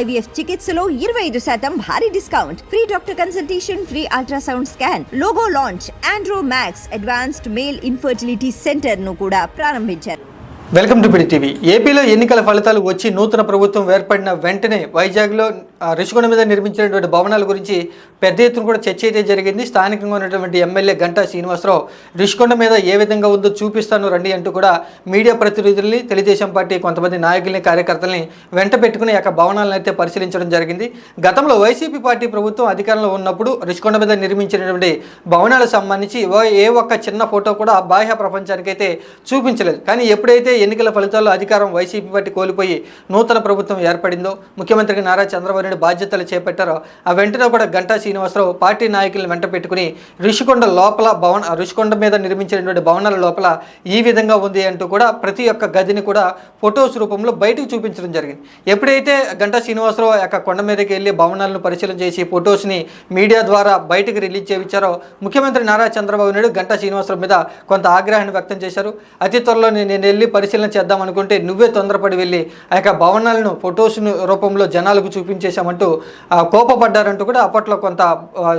IVF చికిత్సలో 25% భారీ discount, free doctor consultation, free ultrasound scan, logo launch, Andro max advanced male infertility centre ను కూడా ప్రారంభించారు. Welcome to PD TV. ఏపీలో ఎన్నికల ఫలితాలు వచ్చి నూతన ప్రభుత్వం ఏర్పడిన వెంటనే వైజాగ్లో రిషికొండ మీద నిర్మించినటువంటి భవనాల గురించి పెద్ద ఎత్తున కూడా చర్చ అయితే జరిగింది. స్థానికంగా ఉన్నటువంటి ఎమ్మెల్యే గంటా శ్రీనివాసరావు రిషికొండ మీద ఏ విధంగా ఉందో చూపిస్తాను రండి అంటూ కూడా మీడియా ప్రతినిధుల్ని, తెలుగుదేశం పార్టీ కొంతమంది నాయకుల్ని, కార్యకర్తల్ని వెంట పెట్టుకుని యొక్క భవనాలను అయితే పరిశీలించడం జరిగింది. గతంలో వైసీపీ పార్టీ ప్రభుత్వం అధికారంలో ఉన్నప్పుడు రిషికొండ మీద నిర్మించినటువంటి భవనాలకు సంబంధించి ఏ ఒక్క చిన్న ఫోటో కూడా బాహ్య ప్రపంచానికి అయితే చూపించలేదు. కానీ ఎప్పుడైతే ఎన్నికల ఫలితాల్లో అధికారం వైసీపీ పార్టీ కోల్పోయి నూతన ప్రభుత్వం ఏర్పడిందో, ముఖ్యమంత్రికి నారా చంద్రబాబు నాయుడు బాధ్యతలు చేపట్టారో, ఆ వెంటనే కూడా గంటా శ్రీనివాసరావు పార్టీ నాయకులను వెంట పెట్టుకుని రిషికొండ లోపల రిషికొండ మీద నిర్మించినటువంటి భవనాల లోపల ఈ విధంగా ఉంది అంటూ కూడా ప్రతి ఒక్క గదిని కూడా ఫొటోస్ రూపంలో బయటకు చూపించడం జరిగింది. ఎప్పుడైతే గంటా శ్రీనివాసరావు యొక్క కొండ మీదకి వెళ్ళి భవనాలను పరిశీలన చేసి ఫొటోస్ని మీడియా ద్వారా బయటకు రిలీజ్ చేయించారో, ముఖ్యమంత్రి నారా చంద్రబాబు నాయుడు గంటా శ్రీనివాసరావు మీద కొంత ఆగ్రహాన్ని వ్యక్తం చేశారు. అతి త్వరలో నేను వెళ్ళి పరిశీలన చేద్దాం అనుకుంటే నువ్వే తొందరపడి వెళ్ళి ఆ యొక్క భవనాలను ఫొటోస్ రూపంలో జనాలకు చూపించేశామంటూ కోపపడ్డారంటూ కూడా అప్పట్లో కొంత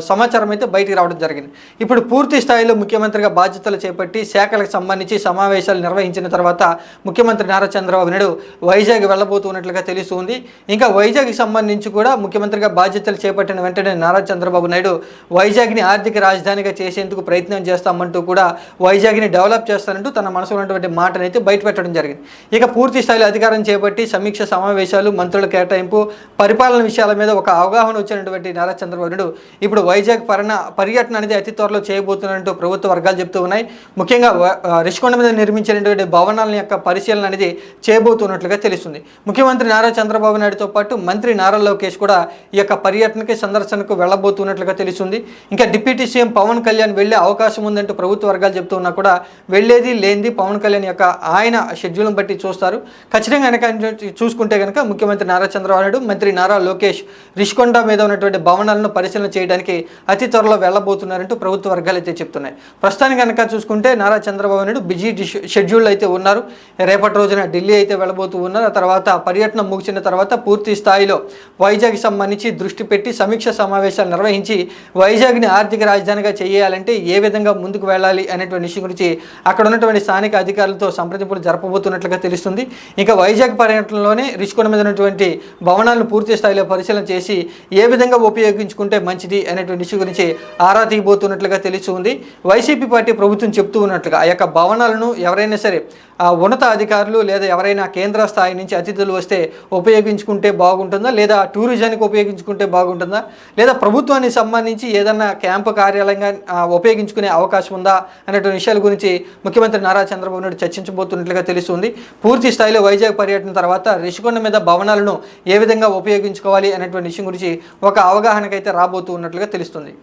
సమాచారం అయితే బయటికి రావడం జరిగింది. ఇప్పుడు పూర్తి స్థాయిలో ముఖ్యమంత్రిగా బాధ్యతలు చేపట్టి శాఖలకు సంబంధించి సమావేశాలు నిర్వహించిన తర్వాత ముఖ్యమంత్రి నారా చంద్రబాబు నాయుడు వైజాగ్ వెళ్ళబోతున్నట్లుగా తెలుస్తుంది. ఇంకా వైజాగ్కి సంబంధించి కూడా ముఖ్యమంత్రిగా బాధ్యతలు చేపట్టిన వెంటనే నారా చంద్రబాబు నాయుడు వైజాగ్ని ఆర్థిక రాజధానిగా చేసేందుకు ప్రయత్నం చేస్తామంటూ కూడా వైజాగ్ని డెవలప్ చేస్తానంటూ తన మనసులో ఉన్నటువంటి మాటనైతే బయటపెట్టడం జరిగింది. ఇక పూర్తి స్థాయిలో అధికారం చేపట్టి సమీక్ష సమావేశాలు, మంత్రుల కేటాయింపు, పరిపాలన విషయాల మీద ఒక అవగాహన వచ్చినటువంటి నారా చంద్రబాబు నాయుడు ఇప్పుడు వైజాగ్ పర్యటన అనేది అతి త్వరలో చేయబోతున్నట్టు ప్రభుత్వ వర్గాలు చెప్తూ ఉన్నాయి. ముఖ్యంగా రిషికొండ మీద నిర్మించినటువంటి భవనాల యొక్క పరిశీలన అనేది చేయబోతున్నట్లుగా తెలుస్తుంది. ముఖ్యమంత్రి నారా చంద్రబాబు నాయుడుతో పాటు మంత్రి నారా లోకేష్ కూడా ఈ యొక్క పర్యటనకి, సందర్శనకు వెళ్ళబోతున్నట్లుగా తెలుస్తుంది. ఇంకా డిప్యూటీ సీఎం పవన్ కళ్యాణ్ వెళ్లే అవకాశం ఉందంటూ ప్రభుత్వ వర్గాలు చెప్తూ ఉన్నా కూడా వెళ్లేది లేనిది పవన్ కళ్యాణ్ యొక్క ఆయన షెడ్యూల్ని బట్టి చూస్తారు. ఖచ్చితంగా కనుక చూసుకుంటే కనుక ముఖ్యమంత్రి నారా చంద్రబాబు నాయుడు, మంత్రి నారా లోకేష్ రిషికొండ మీద ఉన్నటువంటి భవనాలను పరిశీలన చేయడానికి అతి త్వరలో వెళ్ళబోతున్నారంటూ ప్రభుత్వ వర్గాలు అయితే చెప్తున్నాయి. ప్రస్తుతానికి కనుక చూసుకుంటే నారా చంద్రబాబు నాయుడు బిజీ షెడ్యూల్ అయితే ఉన్నారు. రేపటి రోజున ఢిల్లీ అయితే వెళ్ళబోతూ ఉన్నారు. ఆ తర్వాత పర్యటన ముగిసిన తర్వాత పూర్తి స్థాయిలో వైజాగ్కి సంబంధించి దృష్టి పెట్టి సమీక్ష సమావేశాలు నిర్వహించి వైజాగ్ని ఆర్థిక రాజధానిగా చేయాలంటే ఏ విధంగా ముందుకు వెళ్ళాలి అనేటువంటి విషయం గురించి అక్కడ ఉన్నటువంటి స్థానిక అధికారులతో సంప్రదింపులు జరపబోతున్నట్లుగా తెలుస్తుంది. ఇంకా వైజాగ్ పర్యటనలోనే రిషికొండ మీద ఉన్నటువంటి భవనాలను పూర్తి స్థాయిలో పరిశీలన చేసి ఏ విధంగా ఉపయోగించుకుంటే మంచిది అనేటువంటి విషయం గురించి ఆరా తీయబోతున్నట్లుగా తెలుస్తుంది. వైసీపీ పార్టీ ప్రభుత్వం చెప్తూ ఉన్నట్లుగా ఆ యొక్క భవనాలను ఎవరైనా సరే ఉన్నత అధికారులు లేదా ఎవరైనా కేంద్ర స్థాయి నుంచి అతిథులు వస్తే ఉపయోగించుకుంటే బాగుంటుందా, లేదా టూరిజానికి ఉపయోగించుకుంటే బాగుంటుందా, లేదా ప్రభుత్వానికి సంబంధించి ఏదన్నా క్యాంపు కార్యాలయంగా ఉపయోగించుకునే అవకాశం ఉందా అనేటువంటి విషయాల గురించి ముఖ్యమంత్రి నారా చంద్రబాబు నాయుడు చర్చించబోతున్నట్లుగా తెలుస్తుంది. పూర్తి స్థాయిలో వైజాగ్ పర్యటన తర్వాత రిషికొండ మీద భవనాలను ఏ విధంగా ఉపయోగించుకోవాలి అనేటువంటి విషయం గురించి ఒక అవగాహనకైతే రాబోతూ ఉన్నట్లుగా తెలుస్తుంది.